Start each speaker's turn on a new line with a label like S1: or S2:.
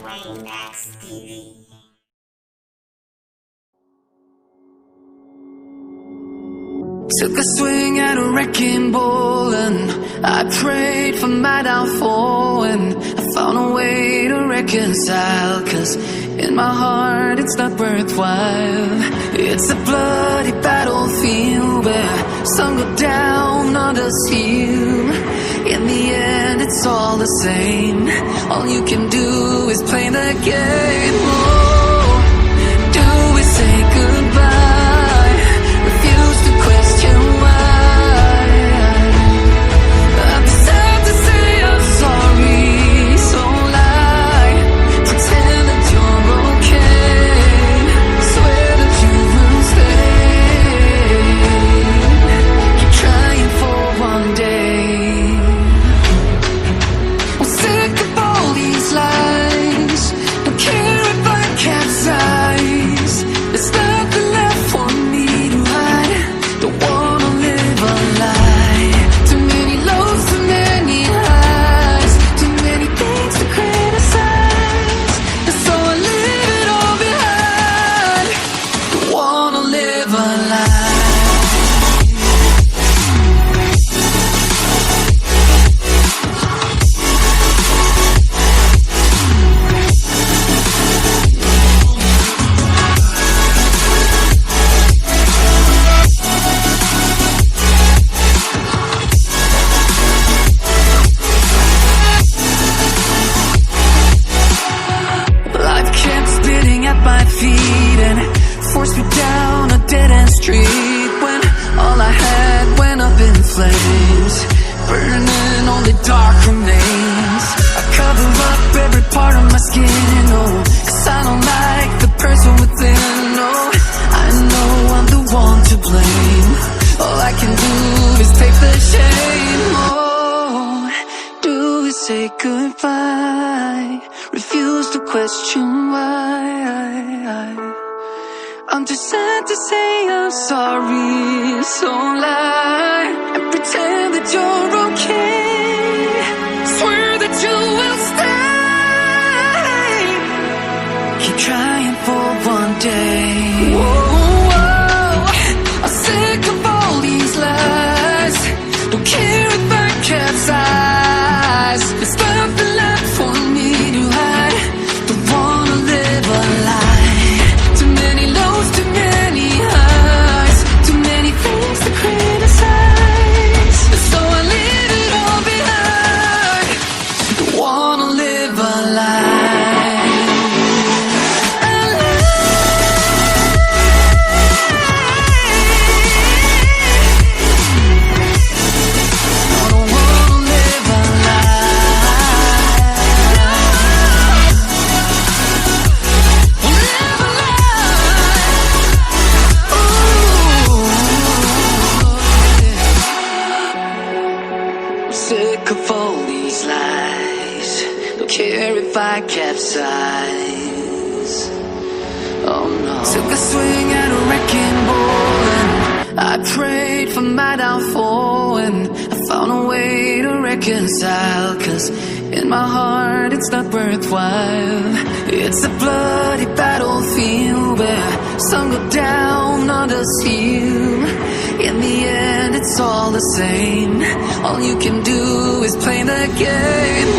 S1: Redonawayne TV.
S2: Took a swing at a wrecking ball and I prayed for my downfall, and I found a way to reconcile, 'cause in my heart it's not worthwhile. It's a bloody battlefield where some go down, others heal. In the end it's all the same. All you can do is play the game. Oh, do we say goodbye? Refuse to question why. I'm sad to say I'm sorry, so lie. Pretend that you're okay. Swear that you will stay. Keep trying for one day. I'm sick of all these lies. Don't care if I capsize. There's nothing left for me to hide. Don't wanna live a lie. Too many lows, too many highs. Too many things to criticize. And so I leave it all behind. Don't wanna live a lie. Life kept spitting at my feet and forced me down a dead-end street, when all I had went up in flames, burning only dark remains. I cover up every part of my skin, oh, 'cause I don't like the person within. Oh, I know I'm the one to blame. All I can do is take the shame. Oh, do we say goodbye? Refuse to question why. I'm too sad to say I'm sorry, so lie and pretend that you're okay. Swear that you will stay. Keep trying for one day. Whoa, I'm sick of all these lies. Don't care if I capsize. There's nothing left for me to hide. Don't wanna live a lie. Too many lows, too many highs. Too many things to criticize. So I leave it all behind. Don't wanna live a lie. Sick of all these lies. Don't care if I capsize. Oh no. Took a swing at a wrecking ball and I prayed for my downfall, and I found a way to reconcile, 'cause in my heart it's not worthwhile. It's a bloody battlefield where some go down, others heal. In the end it's all the same. All you can do is play the game.